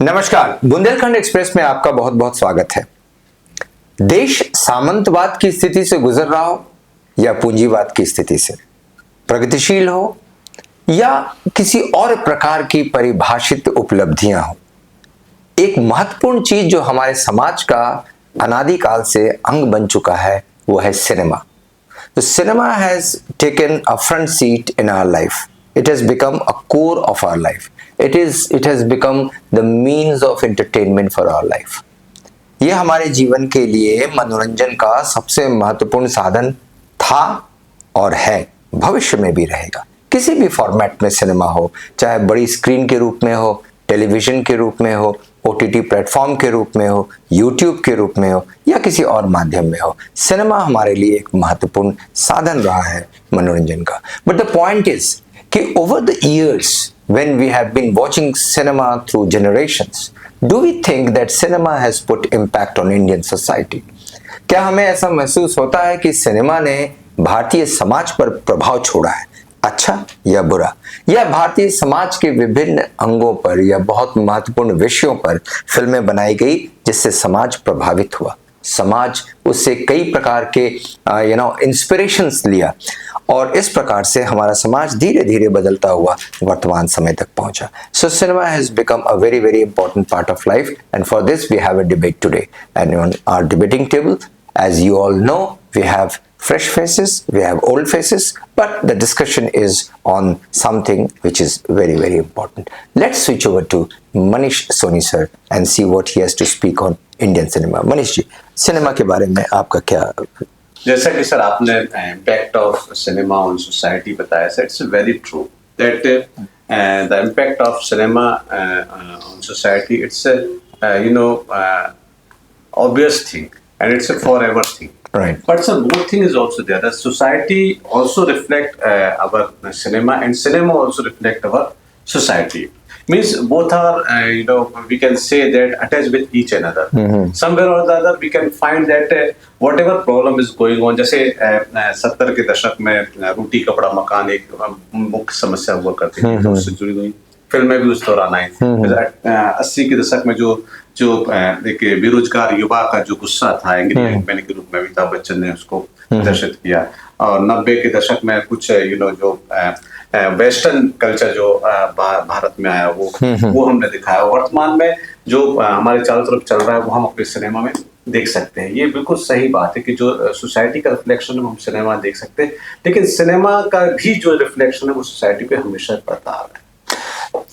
नमस्कार, बुंदेलखंड एक्सप्रेस में आपका बहुत बहुत स्वागत है। देश सामंतवाद की स्थिति से गुजर रहा हो या पूंजीवाद की स्थिति से, प्रगतिशील हो या किसी और प्रकार की परिभाषित उपलब्धियां हो, एक महत्वपूर्ण चीज जो हमारे समाज का अनादिकाल से अंग बन चुका है वो है cinema. The cinema has taken a front seat in our life. It has become a core of our life. It has become the means of entertainment for our life. ये हमारे जीवन के लिए मनोरंजन का सबसे महत्वपूर्ण साधन था और है, भविष्य में भी रहेगा। किसी भी फॉर्मेट में सिनेमा हो, चाहे बड़ी स्क्रीन के रूप में हो, टेलीविजन के रूप में हो, OTT प्लेटफॉर्म के रूप में हो, YouTube के रूप में हो या किसी और माध्यम में हो, सिनेमा हमारे लिए एक महत्वपूर्ण साधन रहा है मनोरंजन का। बट द पॉइंट इज कि over the years when we have been watching cinema through generations, do we think that cinema has put impact on Indian society? क्या हमें ऐसा महसूस होता है कि सिनेमा ने भारतीय समाज पर प्रभाव छोड़ा है, अच्छा या बुरा, या भारतीय समाज के विभिन्न अंगों पर या बहुत महत्वपूर्ण विषयों पर फिल्में बनाई गई जिससे समाज प्रभावित हुआ, समाज उससे कई प्रकार के इंस्पिरेशंस लिया और इस प्रकार से हमारा समाज धीरे धीरे बदलता हुआ वर्तमान समय तक पहुंचा। So cinema has become a very very important part of life and for this we have a debate today and on our debating table, as you all know, we have fresh faces, we have old faces, but the discussion is on something which is very very important. Let's switch over to Manish Soni sir and see what he has to speak on Indian cinema. Manish ji, cinema के बारे में आपका क्या? जैसा कि sir आपने impact of cinema on society बताया sir, it's very true that the impact of cinema on society it's obvious thing and it's a forever thing. Right. But sir, one thing is also there. The society also reflect our cinema and cinema also reflect our society. Means both are, we can say that attached with each another. Mm-hmm. Somewhere or the other, we can find that whatever problem is going on, जैसे 70 के दशक में रोटी कपड़ा मकान एक मुख्य समस्या हुआ करती थी, तो उससे जुड़ी हुई फिल्में भी उस दौरान आई। 80 के दशक में जो एक बेरोजगार युवा का जो गुस्सा था एंग्री मैन के रूप में अमिताभ बच्चन ने उसको प्रदर्शित किया, और 90 के दशक में कुछ जो वेस्टर्न कल्चर जो भारत में आया वो हमने दिखाया। वर्तमान में जो हमारे चारों तरफ चल रहा है वो हम अपने सिनेमा में देख सकते हैं। ये बिल्कुल सही बात है कि जो सोसाइटी का रिफ्लेक्शन है वो हम सिनेमा देख सकते हैं, लेकिन सिनेमा का भी जो रिफ्लेक्शन है वो सोसाइटी पे हमेशा पड़ता आ रहा है।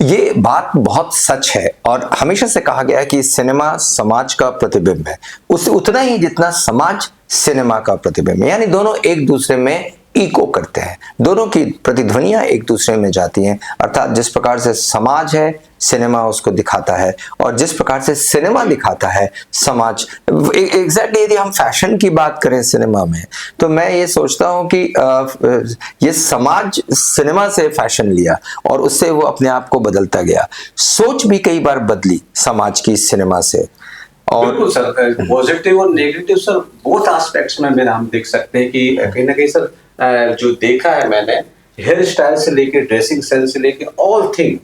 ये बात बहुत सच है और हमेशा से कहा गया है कि सिनेमा समाज का प्रतिबिंब है, उससे उतना ही जितना समाज सिनेमा का प्रतिबिंब है। यानी दोनों एक दूसरे में इको करते हैं, दोनों की प्रतिध्वनियां एक दूसरे में जाती हैं। अर्थात जिस प्रकार से समाज है सिनेमा उसको दिखाता है और जिस प्रकार से सिनेमा दिखाता है समाज। एग्जैक्टली यदि हम फैशन की बात करें सिनेमा में, तो मैं ये सोचता हूं कि ये समाज सिनेमा से फैशन लिया और उससे वो अपने आप को बदलता गया। सोच भी कई बार बदली समाज की सिनेमा से। और बिल्कुल सर, पॉजिटिव और नेगेटिव सर बोथ एस्पेक्ट्स में हम देख सकते हैं कि कहीं ना कहीं सर जो देखा है मैंने, हेयर स्टाइल से लेके ड्रेसिंग सेंस से लेके all thing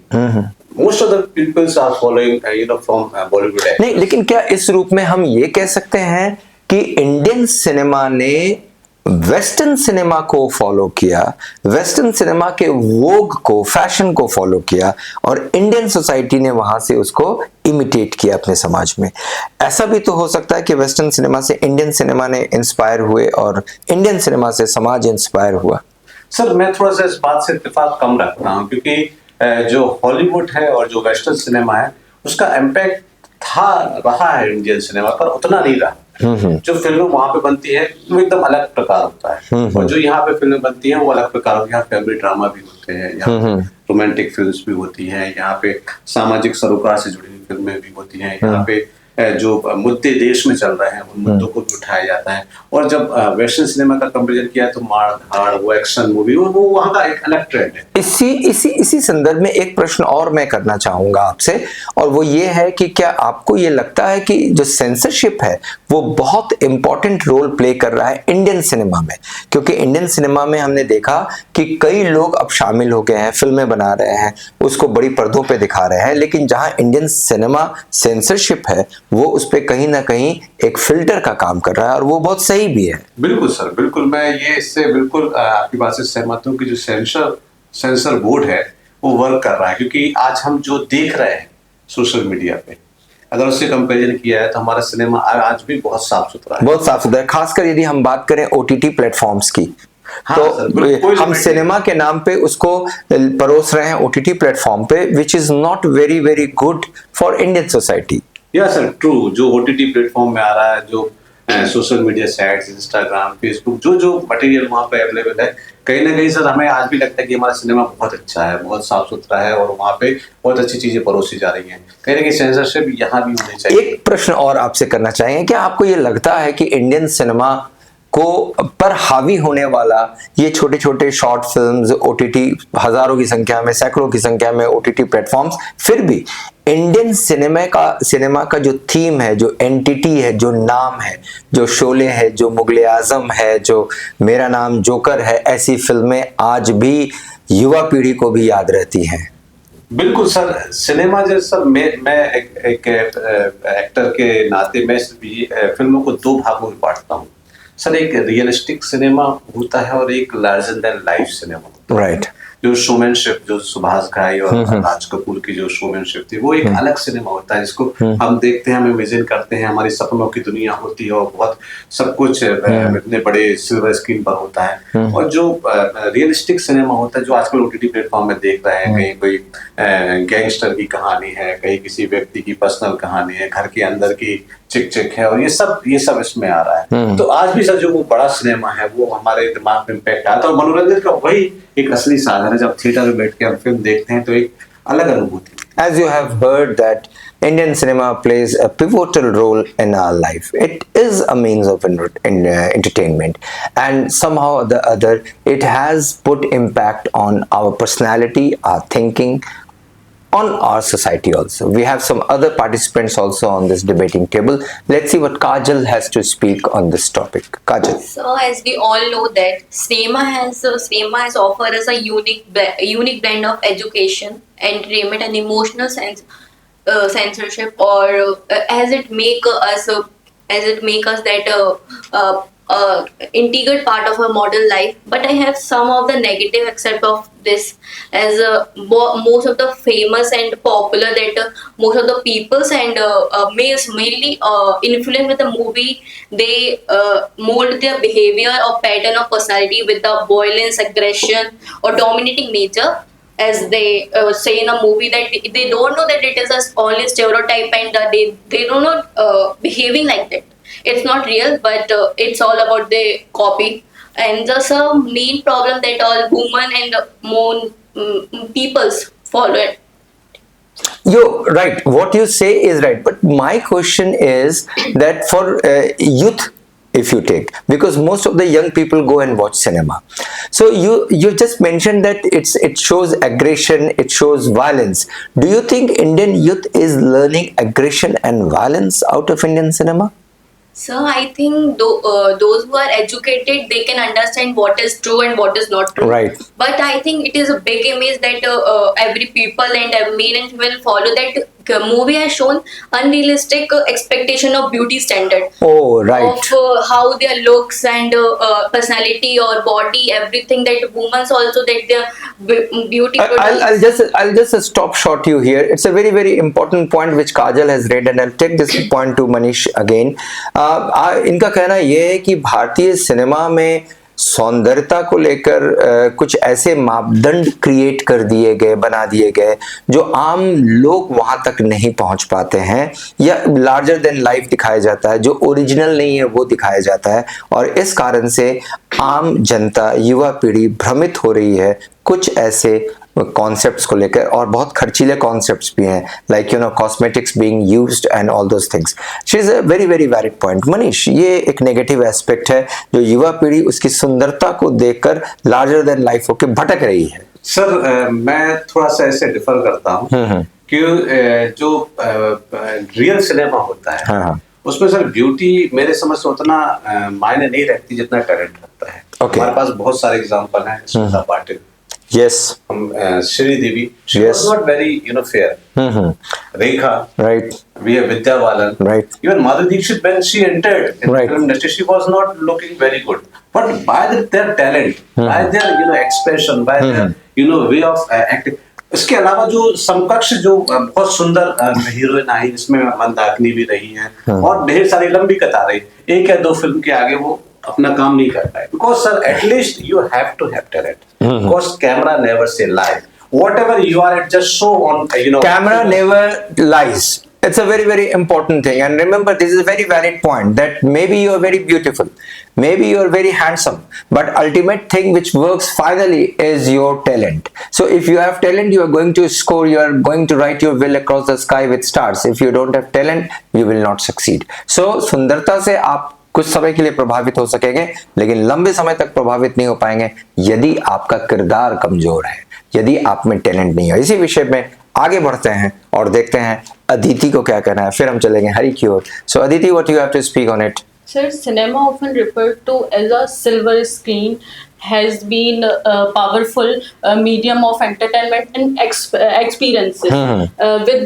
most of the peoples are following from Bollywood. नहीं, लेकिन क्या इस रूप में हम ये कह सकते हैं कि इंडियन सिनेमा ने वेस्टर्न सिनेमा को फॉलो किया, वेस्टर्न सिनेमा के वोग को, फैशन को फॉलो किया और इंडियन सोसाइटी ने वहां से उसको इमिटेट किया अपने समाज में? ऐसा भी तो हो सकता है कि वेस्टर्न सिनेमा से इंडियन सिनेमा ने इंस्पायर हुए और इंडियन सिनेमा से समाज इंस्पायर हुआ। सर मैं थोड़ा सा इस बात से इत्तेफाक कम रखता हूँ, क्योंकि जो हॉलीवुड है और जो वेस्टर्न सिनेमा है उसका इम्पैक्ट रहा है इंडियन सिनेमा पर, उतना नहीं रहा। जो फिल्में वहां पे बनती है वो एकदम अलग प्रकार होता है और जो यहाँ पे फिल्में बनती हैं वो अलग प्रकार होती है। यहाँ फैमिली ड्रामा भी होते हैं, यहाँ रोमांटिक फिल्म्स भी होती हैं, यहाँ पे सामाजिक सरोकार से जुड़ी हुई फिल्में भी होती हैं, यहाँ पे जो मुद्दे देश में चल रहे हैं उन मुद्दों को भी उठाया जाता है। और जब वेस्टर्न सिनेमा का कंपैरिजन किया तो मार धाड़, वो एक्शन मूवी, वो वहाँ का एक अलग ट्रेंड है। इसी संदर्भ में एक प्रश्न और मैं करना चाहूंगा आपसे, और वो ये है कि क्या आपको ये लगता है कि जो सेंसरशिप है वो बहुत इंपॉर्टेंट रोल प्ले कर रहा है इंडियन सिनेमा में, क्योंकि इंडियन सिनेमा में हमने देखा कि कई लोग अब शामिल हो गए हैं, फिल्में बना रहे हैं, उसको बड़ी पर्दों पे दिखा रहे हैं, लेकिन जहां इंडियन सिनेमा सेंसरशिप है वो उस पे कहीं ना कहीं एक फिल्टर का काम कर रहा है, और वो बहुत सही भी है। बिल्कुल सर, बिल्कुल मैं ये इससे बिल्कुल आपकी बात से सहमत हूँ कि जो सेंसर बोर्ड है वो वर्क कर रहा है, क्योंकि आज हम जो देख रहे हैं सोशल मीडिया पे, अगर उससे कंपैरिजन किया है तो हमारा सिनेमा आज भी बहुत साफ सुथरा है। बहुत साफ सुथरा है, खासकर यदि हम बात करें ओटीटी प्लेटफॉर्म्स की। हाँ, तो सर, कोई हम limit सिनेमा के नाम पे उसको परोस रहे हैं ओटीटी प्लेटफॉर्म पे, which is not very very good for Indian society. या सर ट्रू, जो ओटीटी प्लेटफॉर्म में आ रहा है, जो social media sites, Instagram, Facebook, जो मटेरियल वहाँ पे अवेलेबल है, कहीं ना कहीं सर हमें आज भी लगता है कि हमारा सिनेमा बहुत अच्छा है, बहुत साफ सुथरा है, और वहाँ पे बहुत अच्छी चीजें परोसी जा रही हैं। कहीं ना कहीं सेंसरशिप यहाँ भी होनी चाहिए। एक प्रश्न और आपसे करना चाहेंगे, क्या आपको ये लगता है कि इंडियन सिनेमा को पर हावी होने वाला ये छोटे छोटे शॉर्ट फिल्म्स, ओटीटी, हजारों की संख्या में, सैकड़ों की संख्या में ओटीटी प्लेटफॉर्म्स, फिर भी इंडियन सिनेमा का जो थीम है, जो एंटिटी है, जो नाम है, जो शोले है, जो मुगले आजम है, जो मेरा नाम जोकर है, ऐसी फिल्में आज भी युवा पीढ़ी को भी याद रहती हैं? बिल्कुल सर, सिनेमा जैसा मैं एक एक्टर के नाते मैं फिल्मों को दो भागों में बांटता हूँ सर। एक रियलिस्टिक सिनेमा होता है और एक लार्जर देन लाइफ सिनेमा होता है। राइट। जो शोमैनशिप, जो सुभाष घाई और राज कपूर की जो शोमैनशिप थी, वो एक अलग सिनेमा होता है जिसको हम देखते हैं, हम इमेजिन करते हैं, हमारी सपनों की दुनिया होती है, और बहुत सब कुछ इतने बड़े सिल्वर स्क्रीन पर होता है। और जो रियलिस्टिक सिनेमा होता है, जो आजकल ओटीटी प्लेटफॉर्म में देख रहे हैं, कहीं कोई गैंगस्टर की कहानी है, कहीं किसी व्यक्ति की पर्सनल कहानी है, घर के अंदर की चिक है, और ये सब इसमें आ रहा है। तो आज भी सर जो वो बड़ा सिनेमा है वो हमारे दिमाग में इम्पैक्ट आता है, और मनोरंजन का वही एक असली साधन है। जब थिएटर में बैठ के हम फिल्म देखते हैं तो एक अलग अनुभूति। As you have heard that Indian cinema plays a pivotal role in our life. It is a means of entertainment, and somehow or the other it has put impact on our personality, our thinking, on our society also. We have some other participants also on this debating table. Let's see what Kajal has to speak on this topic. Kajal. So, as we all know that cinema has offered us a unique blend of education, entertainment, and emotional censorship, or as it make us that integral part of our modern life. But I have some of the negative aspects of this, as most of the famous and popular that most of the peoples and males mainly influenced with the movie, they mold their behavior or pattern of personality with the violence, aggression, or dominating nature. As they say in a movie that they don't know that it is only stereotype, and they don't know behaving like that. It's not real, but it's all about the copy. And the main problem that all women and more peoples follow it. You're right. What you say is right. But my question is that for youth, if you take, because most of the young people go and watch cinema. So you just mentioned that it shows aggression, it shows violence. Do you think Indian youth is learning aggression and violence out of Indian cinema? So I think those who are educated, they can understand what is true and what is not true. Right. But I think it is a big image that every people and every male and female follow, that movie has shown unrealistic expectation of beauty standard. Oh, right. Of how their looks and personality or body, everything, that women's also, that their beauty. I'll just stop short you here. It's a very very important point which Kajal has read, and I'll take this point to Manish again. इनका कहना यह है कि भारतीय cinema में सौंदर्यता को लेकर कुछ ऐसे मापदंड क्रिएट कर दिए गए, बना दिए गए, जो आम लोग वहां तक नहीं पहुंच पाते हैं, या लार्जर देन लाइफ दिखाया जाता है, जो ओरिजिनल नहीं है वो दिखाया जाता है, और इस कारण से आम जनता, युवा पीढ़ी भ्रमित हो रही है कुछ ऐसे कॉन्सेप्ट्स को लेकर, और बहुत खर्चीले कॉन्सेप्ट्स भी हैं, like cosmetics being used and all those things. She is a very very valid point. Manish, ये एक नेगेटिव एस्पेक्ट है जो युवा पीढ़ी उसकी सुंदरता को देखकर लार्जर देन लाइफ होकर भटक रही है. सर मैं थोड़ा सा ऐसे डिफर करता हूँ कि जो रियल सिनेमा होता है, उसमें सर ब्यूटी मेरे समझ से उतना मायने नहीं रखती जितना टैलेंट रखता है। Okay. हमारे पास बहुत सारे एग्जांपल हैं, Smita Patil, yes, Sridevi, she Yes. was not very fair. Rekha, right, we have Vidya Balan, Right. even Madhuri Dixit, when she entered in Right. the film industry, she was not looking very good, but by their talent, by their expression, by their way of acting. इसके अलावा जो समकक्ष जो बहुत सुंदर heroine आई, जिसमें मंदाकिनी भी रही हैं और ढेर सारी लंबी कतार रही, एक या दो फिल्म के आगे वो अपना काम नहीं कर पाए, because sir at least you have to have talent, because camera never say lie, whatever you are, it just show on camera never lies. It's a very, very important thing. And remember, this is a very valid point, that maybe you are very beautiful, maybe you are very handsome, but ultimate thing which works finally is your talent. So if you have talent, you are going to score, you are going to write your will across the sky with stars. If you don't have talent, you will not succeed. So सुंदरता से आप कुछ समय के लिए प्रभावित हो सकेंगे, लेकिन लंबे समय तक प्रभावित नहीं हो पाएंगे यदि आपका किरदार कमजोर है, यदि आप में टैलेंट नहीं है। इसी विषय में आगे बढ़ते हैं और देखते हैं अदिति को क्या कहना है, फिर हम चलेंगे हरि की ओर। So Aditi, what you have to speak on it? Sir, cinema often referred to as a silver screen has been a powerful medium of entertainment and experiences with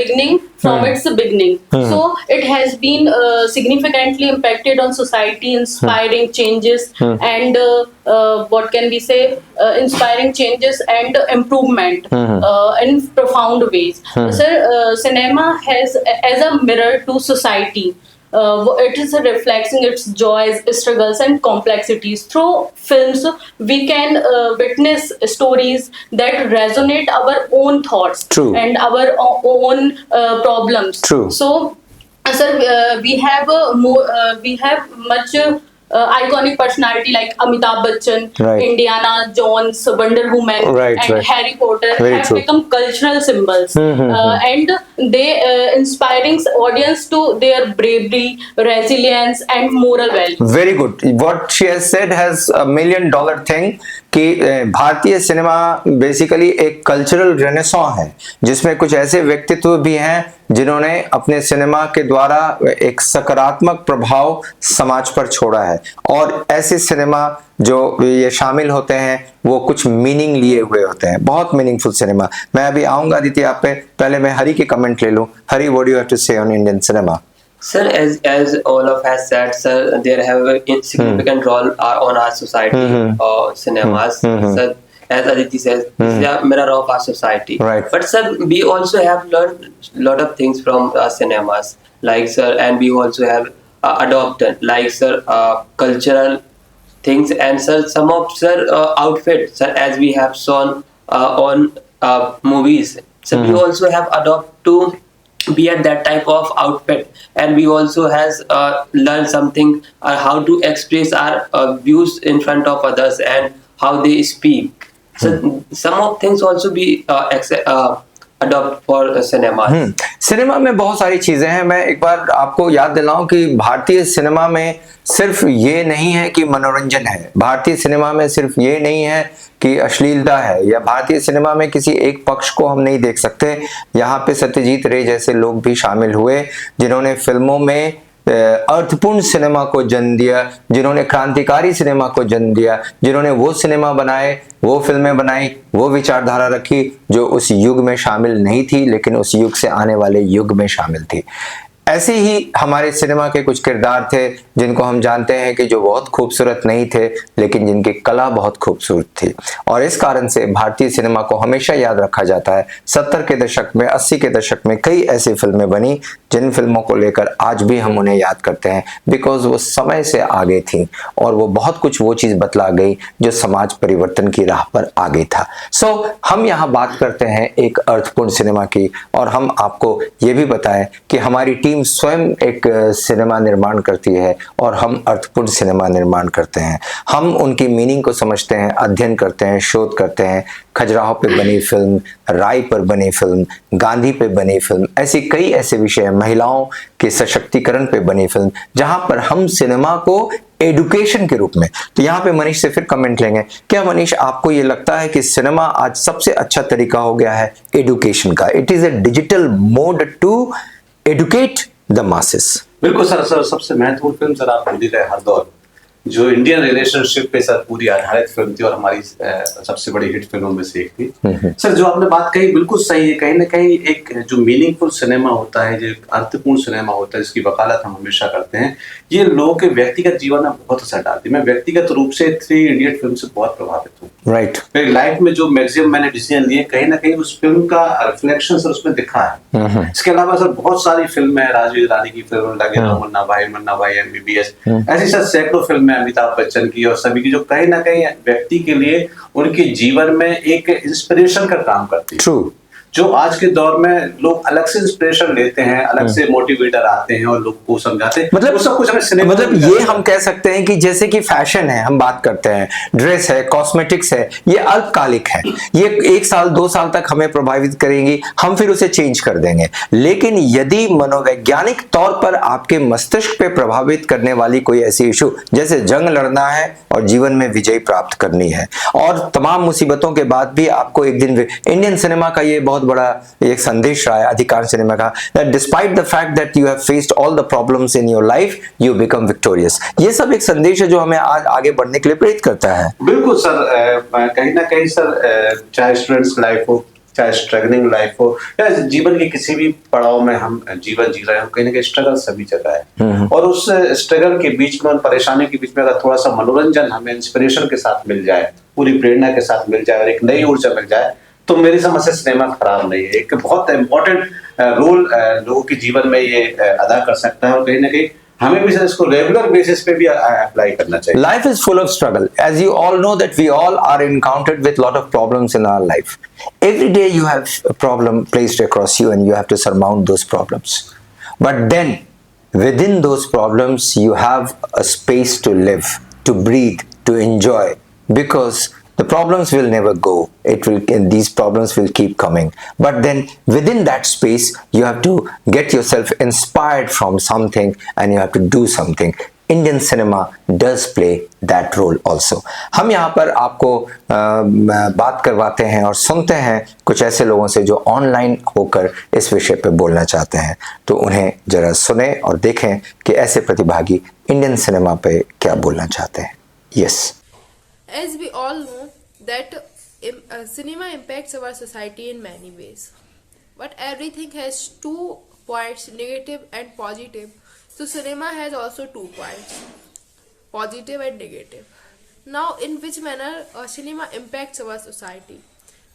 beginning from its beginning. So it has been significantly impacted on society, inspiring changes and what can we say, inspiring changes and improvement in profound ways. Sir, cinema has as a mirror to society. It is reflecting its joys, struggles, and complexities. Through films, we can witness stories that resonate our own thoughts True. and our own problems. True. So, sir, we have much iconic personality like Amitabh Bachchan, Right. Indiana Jones, Wonder Woman, Right, and right. Harry Potter Very have true. become cultural symbols, and they inspiring audience to their bravery, resilience, and moral value. Very good, what she has said has $1 million thing कि भारतीय cinema basically एक cultural renaissance है, जिसमें कुछ ऐसे व्यक्तित्व भी हैं जिन्होंने अपने सिनेमा के द्वारा एक सकारात्मक प्रभाव समाज पर छोड़ा है, और ऐसे सिनेमा जो ये शामिल होते हैं वो कुछ मीनिंग लिए हुए होते हैं, बहुत मीनिंगफुल सिनेमा। मैं अभी आऊंगा आदित्य आप पे, पहले मैं हरि के कमेंट ले लूं। Hari, what do you have to say on Indian cinema? Sir, as Olaf has said, sir, there have a significant role on our society or cinemas. Sir, as Aditi says, this is a mirror of our society. Right. But sir, we also have learned a lot of things from cinemas, like sir, and we also have adopted, like sir, cultural things, and sir, some of sir outfits, sir, as we have shown on movies. So we also have adopted to be at that type of outfit, and we also has learned something how to express our views in front of others and how they speak. So some of things also be adopt for cinemas. Cinema में बहुत सारी चीजें हैं। मैं एक बार आपको याद दिलाऊं कि भारतीय सिनेमा में सिर्फ ये नहीं है कि मनोरंजन है, भारतीय सिनेमा में सिर्फ ये नहीं है कि अश्लीलता है, या भारतीय सिनेमा में किसी एक पक्ष को हम नहीं देख सकते। यहाँ पे सत्यजीत रे जैसे लोग भी शामिल हुए जिन्होंने फिल्मों में अर्थपूर्ण सिनेमा को जन्म दिया, जिन्होंने क्रांतिकारी सिनेमा को जन्म दिया, जिन्होंने वो सिनेमा बनाए, वो फिल्में बनाई, वो विचारधारा रखी जो उस युग में शामिल नहीं थी लेकिन उस युग से आने वाले युग में शामिल थी। ऐसे ही हमारे सिनेमा के कुछ किरदार थे जिनको हम जानते हैं कि जो बहुत खूबसूरत नहीं थे लेकिन जिनकी कला बहुत खूबसूरत थी, और इस कारण से भारतीय सिनेमा को हमेशा याद रखा जाता है। 70 के दशक में, 80 के दशक में कई ऐसी फिल्में बनी जिन फिल्मों को लेकर आज भी हम उन्हें याद करते हैं, बिकॉज वो समय से आगे थी और वो बहुत कुछ वो चीज बतला गई जो समाज परिवर्तन की राह पर आगे था। सो हम यहाँ बात करते हैं एक अर्थपूर्ण सिनेमा की, और हम आपको ये भी बताएं कि हमारी टीम स्वयं एक सिनेमा निर्माण करती है और हम अर्थपूर्ण सिनेमा निर्माण करते हैं। हम उनकी मीनिंग को समझते हैं, अध्ययन करते हैं, शोध करते हैं। खजुराहो पे बनी फिल्म, राय पर बनी फिल्म, गांधी पे बनी फिल्म, ऐसी कई ऐसे विषय, महिलाओं के सशक्तिकरण पे बनी फिल्म, जहां पर हम सिनेमा को एडुकेशन के रूप में। तो यहाँ पे मनीष से फिर कमेंट लेंगे। क्या मनीष, आपको ये लगता है कि सिनेमा आज सबसे अच्छा तरीका हो गया है एडुकेशन का? It is a digital mode to educate the masses. बिल्कुल सर, सबसे महत्वपूर्ण फिल्म सर आप भूल ही गए, हर दौर, जो इंडियन रिलेशनशिप पे सर पूरी आधारित फिल्म थी और हमारी सबसे बड़ी हिट फिल्मों में से एक थी। सर जो आपने बात कही बिल्कुल सही है, कहीं ना कहीं एक जो मीनिंगफुल सिनेमा होता है, जो एक अर्थपूर्ण सिनेमा होता है, जिसकी वकालत हम हमेशा करते हैं, ये लोगों के व्यक्तिगत जीवन में बहुत असर डालती है। मैं व्यक्तिगत रूप से 3 इडियट फिल्म से बहुत प्रभावित हूँ। राइट। मेरी लाइफ में जो मैक्सिमम मैंने डिसीजन लिए, कहीं ना कहीं उस फिल्म का रिफ्लेक्शन सर उसमें दिखा है। इसके अलावा सर बहुत सारी फिल्में हैं, राजवीर रानी की फिल्म लगे ना, मुन्ना भाई MBBS, ऐसी सर सैकड़ों फिल्में अमिताभ बच्चन की और सभी की, जो कहीं ना कहीं व्यक्ति के लिए उनके जीवन में एक इंस्पिरेशन का काम करती है। ट्रू। जो आज के दौर में लोग अलग से इंस्पिरेशन लेते हैं, अलग से मोटिवेटर आते हैं और लोग को समझाते हैं, मतलब वो सब कुछ हमें सिनेमा मतलब में ये मिलता है। हम कह सकते हैं कि जैसे कि फैशन है, हम बात करते हैं, ड्रेस है, कॉस्मेटिक्स है, ये अल्पकालिक है, ये 1 साल 2 साल तक हमें प्रभावित करेंगी, हम फिर उसे चेंज कर देंगे। लेकिन यदि मनोवैज्ञानिक तौर पर आपके मस्तिष्क पे प्रभावित करने वाली कोई ऐसी इशू, जैसे जंग लड़ना है और जीवन में विजय प्राप्त करनी है और तमाम मुसीबतों के बाद भी आपको एक दिन, इंडियन सिनेमा का ये बहुत बड़ा एक संदेश रहा है, अधिकांश सिनेमा का, that despite the fact that you have faced all the problems in your life, you become victorious। ये सब एक संदेश है जो हमें आज आगे बढ़ने के लिए प्रेरित करता है। बिल्कुल सर, कहीं ना कहीं सर, चाहे स्टूडेंट्स लाइफ हो, चाहे स्ट्रगलिंग लाइफ हो, या जीवन के किसी भी पड़ाव में हम जीवन जी रहे हो, कहीं ना कहीं स्ट्रगल सभी जगह है। और उस स्ट्रगल के बीच में और परेशानी के बीच में अगर थोड़ा सा मनोरंजन हमें इंस्पिरेशन के साथ मिल जाए, पूरी प्रेरणा के साथ मिल जाए और एक नई ऊर्जा मिल जाए, तो मेरी समझ से सिनेमा खराब नहीं है। एक बहुत इंपॉर्टेंट रोल लोगों के जीवन में ये अदा कर सकता है और कहीं ना कहीं हमें भी इसको रेगुलर बेसिस पे भी अप्लाई करना चाहिए। Life is full of struggle. As you all know that we all are encountered with lot of problems in our life. Every day you have a problem placed across you and you have to surmount those problems. But then within those problems you have a space to live, to breathe, to enjoy, because the problems will never go. These problems will keep coming. But then within that space you have to get yourself inspired from something and you have to do something. Indian cinema does play that role also. हम यहाँ पर आपको बात करवाते हैं और सुनते हैं कुछ ऐसे लोगों से जो ऑनलाइन होकर इस विषय पे बोलना चाहते हैं, तो उन्हें जरा सुने और देखें कि ऐसे प्रतिभागी इंडियन सिनेमा पे क्या बोलना चाहते हैं। Yes. As we all know that cinema impacts our society in many ways, but everything has 2 points, negative and positive. So cinema has also 2 points, positive and negative. Now in which manner cinema impacts our society?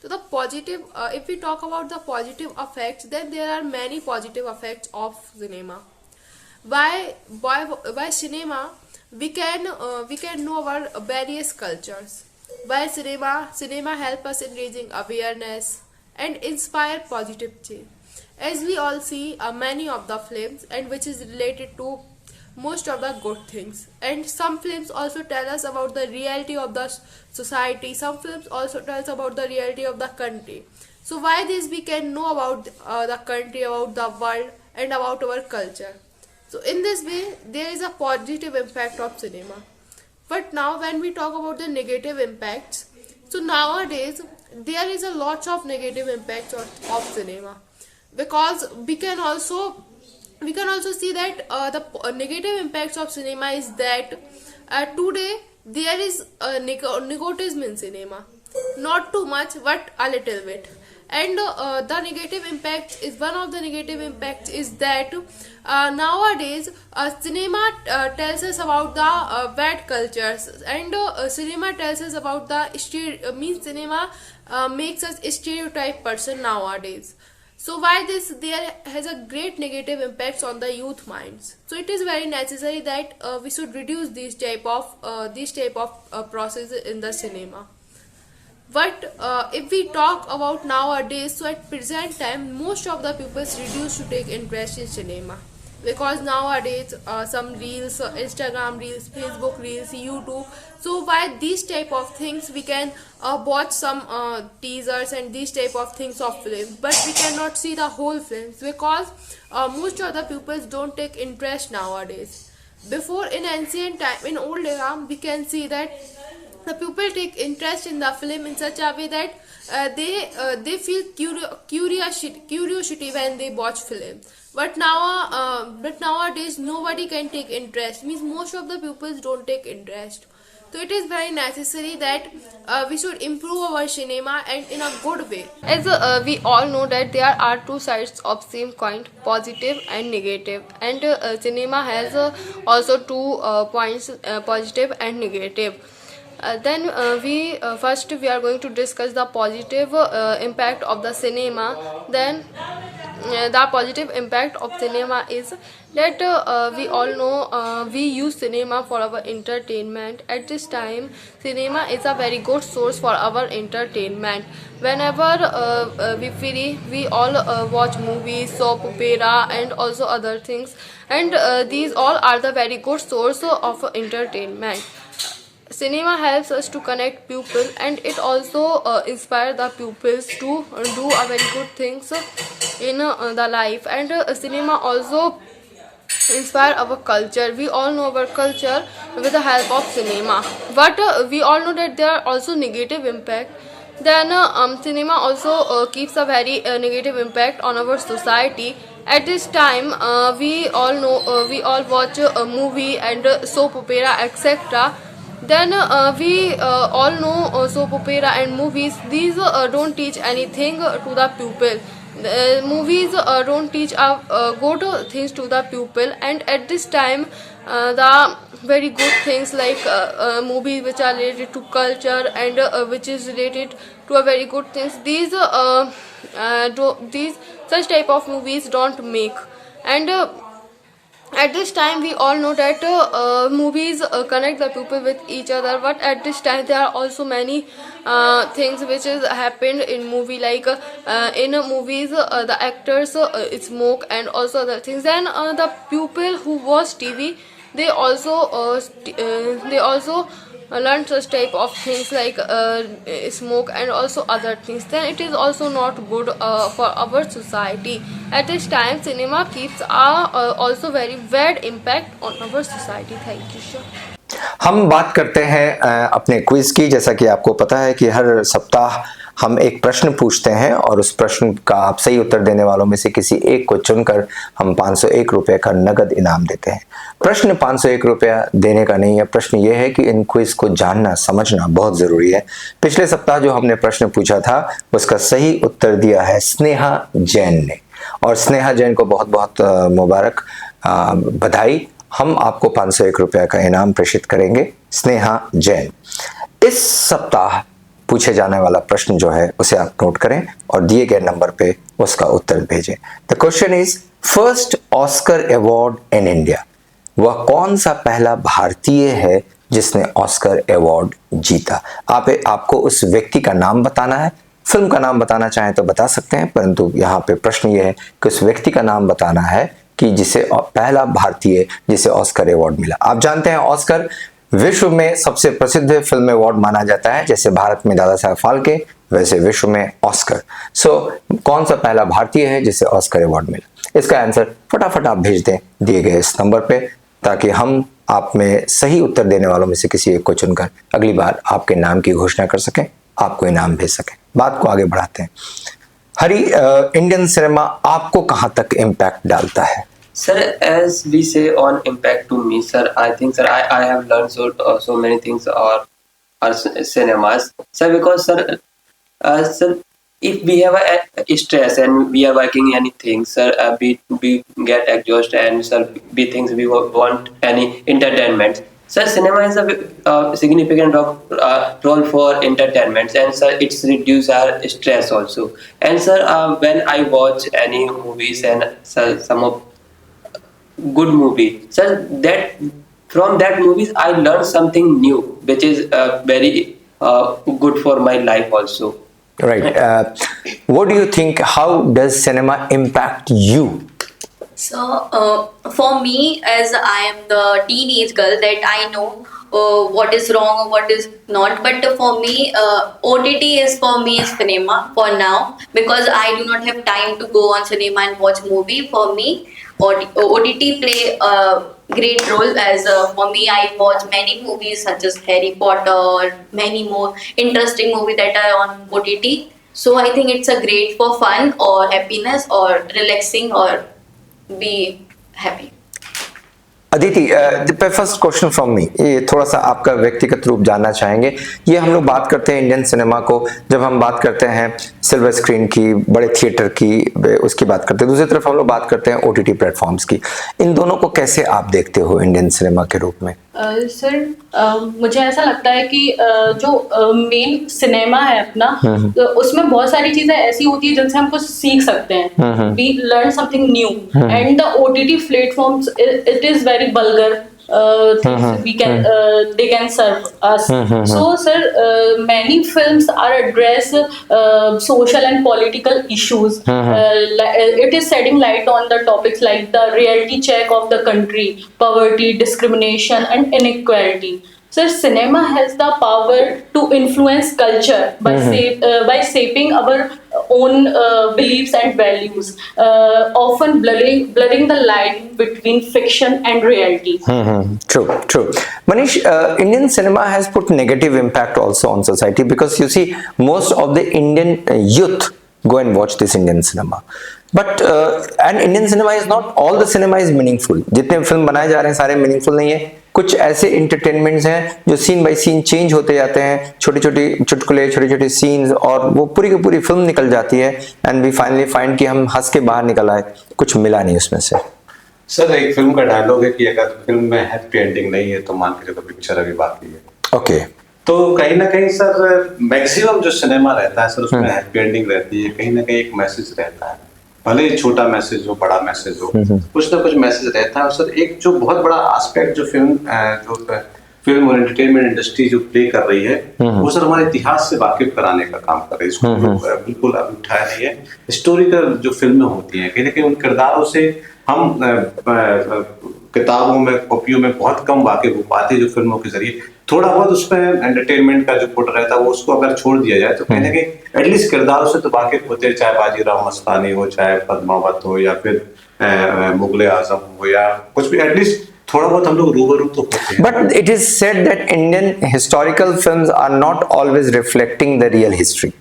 So the positive, if we talk about the positive effects, then there are many positive effects of cinema. By cinema we can know our various cultures. While cinema help us in raising awareness and inspire positive change. As we all see many of the films and which is related to most of the good things, and some films also tell us about the reality of the society, some films also tell us about the reality of the country. So why this we can know about the country, about the world and about our culture. So in this way there is a positive impact of cinema. But now when we talk about the negative impacts, so nowadays there is a lot of negative impacts of cinema, because we can also see that the negative impacts of cinema is that today there is nepotism in cinema, not too much but a little bit. And the negative impact is, one of the negative impacts is that nowadays cinema tells us about the bad cultures, and cinema tells us about the cinema makes us a stereotype person nowadays. So why this, there has a great negative impacts on the youth minds. So it is very necessary that we should reduce these type of process in the cinema. But if we talk about nowadays, so at present time most of the people reduce to take interest in cinema, because nowadays some reels, Instagram reels, Facebook reels, YouTube, so by these type of things we can watch some teasers and these type of things of films, but we cannot see the whole films, because most of the people don't take interest nowadays. Before, in ancient time, in old era, we can see that the people take interest in the film in such a way that they feel curiosity when they watch film. But nowadays nobody can take interest. Means most of the pupils don't take interest. So it is very necessary that we should improve our cinema and in a good way. As we all know that there are two sides of same coin, positive and negative, and cinema has also two points, positive and negative. Then first we are going to discuss the positive impact of the cinema. Then the positive impact of cinema is that we all know we use cinema for our entertainment. At this time, cinema is a very good source for our entertainment. Whenever we free, we all watch movies, soap opera, and also other things, and these all are the very good source of entertainment. Cinema helps us to connect people, and it also inspire the pupils to do a very good things in the life. And cinema also inspire our culture. We all know our culture with the help of cinema, but we all know that there are also negative impact. Then cinema also keeps a very negative impact on our society. At this time, we all know we all watch a movie and soap opera, etc. Then we all know soap opera and movies. These don't teach anything to the pupil. Movies don't teach good things to the pupil. And at this time, the very good things like movies which are related to culture and which is related to a very good things. These such type of movies don't make. And at this time we all know that movies connect the people with each other, but at this time there are also many things which is happened in movie, like in movies the actors smoke and also other things. Then the people who watch TV, they also learn such type of things like smoke and also other things. Then it is also not good for our society. At this time, cinema keeps also very bad impact on our society. Thank you, sir. हम बात करते हैं अपने quiz की। जैसा कि आपको पता है कि हर सप्ताह हम एक प्रश्न पूछते हैं और उस प्रश्न का आप सही उत्तर देने वालों में से किसी एक को चुनकर हम 501 रुपये का नगद इनाम देते हैं। प्रश्न 501 रुपया देने का नहीं है, प्रश्न ये है कि इन क्विज को जानना समझना बहुत ज़रूरी है। पिछले सप्ताह जो हमने प्रश्न पूछा था उसका सही उत्तर दिया है स्नेहा जैन ने, और स्नेहा जैन को बहुत बहुत मुबारक, बधाई। हम आपको 501 रुपये का इनाम प्रेषित करेंगे स्नेहा जैन। इस सप्ताह पूछे जाने वाला प्रश्न जो है उसे आप नोट करें और दिए गए नंबर पे उसका उत्तर भेजें। The question is, first Oscar award in India. वह कौन सा पहला भारतीय है जिसने ऑस्कर अवार्ड जीता? आपको उस व्यक्ति का नाम बताना है। फिल्म का नाम बताना चाहें तो बता सकते हैं, परंतु यहाँ पे प्रश्न ये है कि उस व्यक्ति का नाम बताना है कि जिसे पहला भारतीय जिसे ऑस्कर अवार्ड मिला। आप जानते हैं ऑस्कर विश्व में सबसे प्रसिद्ध फिल्म अवार्ड माना जाता है। जैसे भारत में दादा साहब फाल्के, वैसे विश्व में ऑस्कर। कौन सा पहला भारतीय है जिसे ऑस्कर अवार्ड मिला? इसका आंसर फटाफट आप भेज दें दिए गए इस नंबर पे, ताकि हम आप में सही उत्तर देने वालों में से किसी एक को चुनकर अगली बार आपके नाम की घोषणा कर सकें, आपको इनाम भेज सकें। बात को आगे बढ़ाते हैं। हरी, इंडियन सिनेमा आपको कहां तक इम्पैक्ट डालता है? Sir, as we say on impact to me, sir, I think, sir, I have learned so many things or cinemas, sir, because sir, if we have a stress and we are working anything, sir, we get exhausted and sir, we think we want any entertainment. Sir, cinema is a significant role for entertainment, and sir, it's reduce our stress also. And sir, when I watch any movies and sir, some of good movie, sir, that from that movies I learned something new which is very good for my life also. Right. What do you think, how does cinema impact you? So, for me, as I am the teenage girl, that I know what is wrong or what is not. But for me, OTT is for me is cinema for now, because I do not have time to go on cinema and watch movie. For me, OTT play a great role. As for me, I watch many movies such as Harry Potter or many more interesting movies that are on OTT. So I think it's a great for fun or happiness or relaxing or be happy. Aditi, first question from me, ये थोड़ा सा आपका व्यक्तिगत रूप जानना चाहेंगे। ये हम लोग बात करते हैं इंडियन सिनेमा को, जब हम बात करते हैं सिल्वर स्क्रीन की, बड़े थिएटर की, उसकी बात करते हैं, दूसरी तरफ हम लोग बात करते हैं ओटीटी प्लेटफॉर्म्स की। इन दोनों को कैसे आप देखते हो इंडियन सिनेमा के रूप में? सर मुझे ऐसा लगता है कि जो मेन सिनेमा है अपना, तो उसमें बहुत सारी चीजें ऐसी होती है जिनसे हम कुछ सीख सकते हैं। We learn something new, and the OTT platforms, it is very vulgar things we can they can serve us. So sir, many films are address social and political issues. It is shedding light on the topics like the reality check of the country, poverty, discrimination and inequality. So cinema has the power to influence culture by shaping our own beliefs and values, often blurring the line between fiction and reality. True. Manish, Indian cinema has put negative impact also on society, because you see most of the Indian youth go and watch this Indian cinema. But and Indian cinema is not all the cinema is meaningful. जितने film बनाए जा रहे हैं सारे meaningful नहीं है। कुछ ऐसे इंटरटेनमेंट्स हैं जो सीन बाय सीन चेंज होते जाते हैं, छोटी छोटी चुटकुले, छोटे छोटे सीन्स, और वो पूरी की पूरी फिल्म निकल जाती है, एंड वी फाइनली फाइंड कि हम हंस के बाहर निकल आए, कुछ मिला नहीं उसमें से। सर एक फिल्म का डायलॉग है कि अगर फिल्म में हैप्पी एंडिंग नहीं है तो मान के चलो पिक्चर अभी बाकी है। ओके। तो कहीं ना कहीं सर मैक्सिमम जो सिनेमा रहता है सर उसमें हैप्पी एंडिंग रहती है, कहीं ना कहीं एक मैसेज रहता है, भले ही छोटा मैसेज हो बड़ा मैसेज हो, कुछ ना कुछ मैसेज रहता है। और सर एक जो बहुत बड़ा एस्पेक्ट जो फिल्म और एंटरटेनमेंट इंडस्ट्री जो प्ले कर रही है वो सर हमारे इतिहास से वाकिफ कराने का काम कर रही है। इसको बिल्कुल अभी उठाया नहीं है। हिस्टोरिकल जो फिल्में होती हैं कहीं ना कहीं उन किरदारों से हम किताबों में, कॉपियों में बहुत कम वाकिफ हो पाते हैं। जो फिल्मों के जरिए थोड़ा बहुत उसमें एंटरटेनमेंट का जो पुट रहता है वो उसको अगर छोड़ दिया जाए तो कहीं ना कहीं एटलीस्ट किरदारों से तो वाकिफ होते हैं, चाहे बाजीराव मस्तानी हो, चाहे पद्मावत हो, या फिर मुगले आजम हो, या कुछ भी, एटलीस्ट थोड़ा बहुत हम लोग रूबरू तो होते हैं। But it is said that Indian historical films are not always reflecting the real history.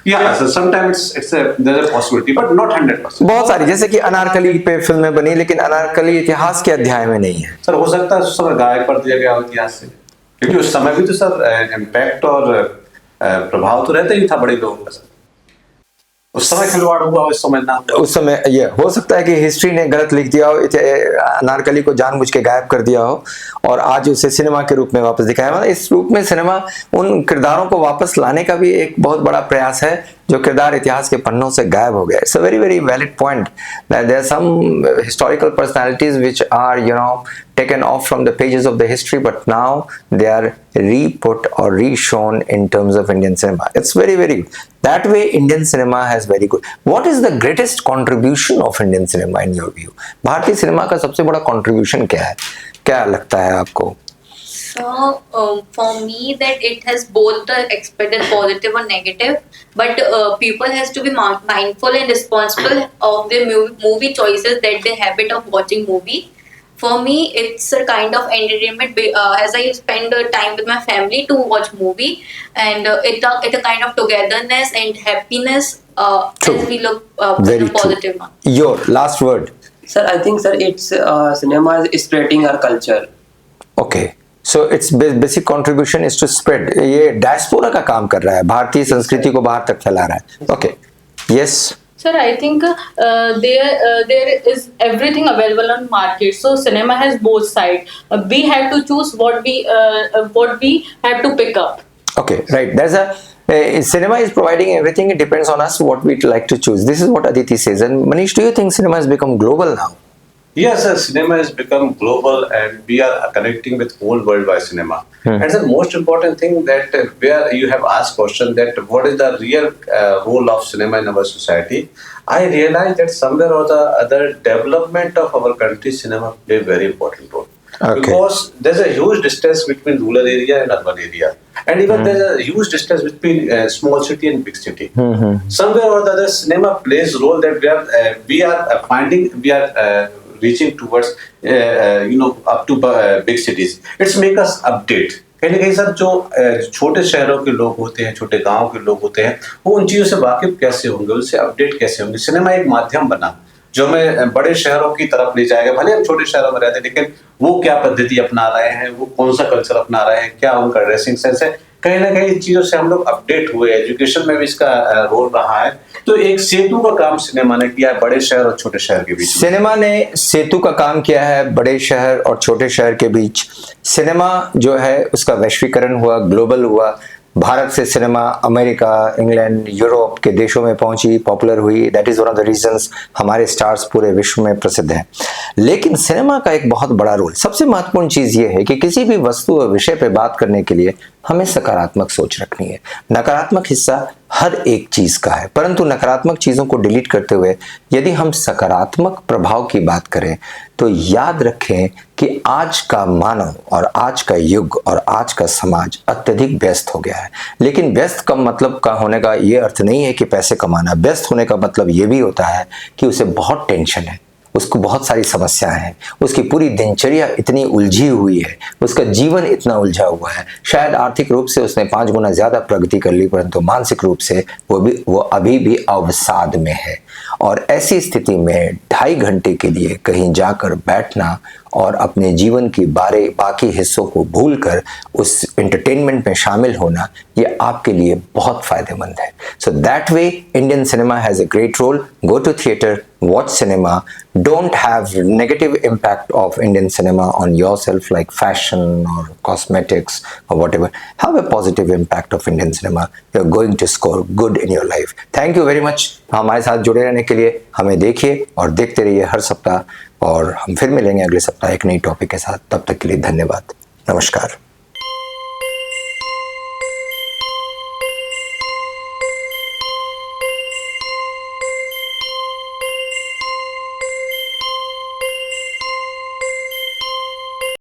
Yeah, so sometimes there's a possibility, but not 100%. बहुत सारी, जैसे कि अनारकली पे फिल्में बनी, लेकिन अनारकली इतिहास के अध्याय में नहीं है। सर हो सकता है उस समय गायब कर दिया गया हो इतिहास से, क्योंकि उस समय भी तो सर इम्पैक्ट और प्रभाव तो रहता ही था बड़े लोगों का। सर उस समय खिलवाड़ हुआ, उस समय ना, उस समय ये हो सकता है कि हिस्ट्री ने गलत लिख दिया हो, अनारकली को जानबूझ के गायब कर दिया हो, और आज उसे सिनेमा के रूप में वापस दिखाया। मतलब इस रूप में सिनेमा उन किरदारों को वापस लाने का भी एक बहुत बड़ा प्रयास है जो किरदार इतिहास के पन्नों से गायब हो गया। It's a very very valid point that there are some historical personalities which are taken off from the pages of the history, but now they are re-put or re-shown in terms of Indian cinema. It's very very that way Indian cinema has very good. What is the greatest contribution of Indian cinema in your view? भारतीय cinema का सबसे बड़ा contribution क्या है, क्या लगता है आपको? So for me, that it has both the expected positive or negative, but people has to be mindful and responsible of their movie choices, that the habit of watching movie. For me, it's a kind of entertainment, as I spend time with my family to watch movie, and it's a kind of togetherness and happiness as we look Very in a positive true. one. Your last word. Sir, I think sir, it's cinema is spreading our culture. Okay. So its basic contribution is to spread. ये diaspora का काम कर रहा है, भारतीय संस्कृति को बाहर तक फैला रहा है. Okay. Yes. Sir, I think there is everything available on market. So cinema has both sides. We have to choose what we have to pick up. Okay, right. There's a cinema is providing everything. It depends on us what we'd like to choose. This is what Aditi says. And Manish, do you think cinema has become global now? Yes, sir, cinema has become global, and we are connecting with whole world by cinema. And the most important thing that where you have asked question that what is the real role of cinema in our society, I realize that somewhere or the other development of our country, cinema play a very important role. Okay. Because there's a huge distance between rural area and urban area, and even there's a huge distance between small city and big city. Somewhere or the other, cinema plays role that we are finding, we are reaching towards up to big cities. It's make us update. कहीं ना कहीं sir जो छोटे शहरों के लोग होते हैं, छोटे गांव के लोग होते हैं, वो उन चीज़ों से वाकिफ कैसे होंगे, उससे अपडेट कैसे होंगे। सिनेमा एक माध्यम बना जो हमें बड़े शहरों की तरफ ले जाएगा। भले हम छोटे शहरों में रहते हैं, लेकिन वो क्या पद्धति अपना रहे हैं, वो कौन सा कल्चर अपना रहे हैं, क्या उनका ड्रेसिंग सेंस है, कहीं ना कहीं इन चीज़ों से हम लोग अपडेट हुए। एजुकेशन में भी इसका रोल रहा है। तो एक सेतु का काम सिनेमा ने किया है बड़े शहर और छोटे शहर के बीच। सिनेमा ने सेतु का काम किया है बड़े शहर और छोटे शहर के बीच। सिनेमा जो है उसका वैश्वीकरण हुआ, ग्लोबल हुआ। भारत से सिनेमा अमेरिका, इंग्लैंड, यूरोप के देशों में पहुंची, पॉपुलर हुई। That is one of the reasons हमारे स्टार्स पूरे विश्व में प्रसिद्ध हैं। लेकिन सिनेमा का एक बहुत बड़ा रोल, सबसे महत्वपूर्ण चीज ये है कि किसी भी वस्तु और विषय पे बात करने के लिए हमें सकारात्मक सोच रखनी है। नकारात्मक हिस्सा हर एक चीज का है, परंतु नकारात्मक चीजों को डिलीट करते हुए यदि हम सकारात्मक प्रभाव की बात करें तो याद रखें कि आज का मानव और आज का युग और आज का समाज अत्यधिक व्यस्त हो गया है। लेकिन व्यस्त का मतलब का होने का ये अर्थ नहीं है कि पैसे कमाना। व्यस्त होने का मतलब ये भी होता है कि उसे बहुत टेंशन है, उसको बहुत सारी समस्याएं हैं, उसकी पूरी दिनचर्या इतनी उलझी हुई है, उसका जीवन इतना उलझा हुआ है। शायद आर्थिक रूप से उसने 5 गुना ज्यादा प्रगति कर ली, परंतु मानसिक रूप से वो अभी भी अवसाद में है। और ऐसी स्थिति में 2.5 घंटे के लिए कहीं जाकर बैठना और अपने जीवन की बाकी हिस्सों को भूलकर उस एंटरटेनमेंट में शामिल होना, ये आपके लिए बहुत फायदेमंद है। So that way Indian cinema has a great role. Go to theatre, watch cinema. Don't have negative impact of Indian cinema on yourself like fashion or cosmetics or whatever. Have a positive impact of Indian cinema. You're going to score good in your life. Thank you very much. हमारे साथ जुड़े रहने के लिए। हमें देखिए और देखते रहिए हर सप्ताह, और हम फिर मिलेंगे अगले सप्ताह एक नई टॉपिक के साथ। तब तक के लिए धन्यवाद। नमस्कार।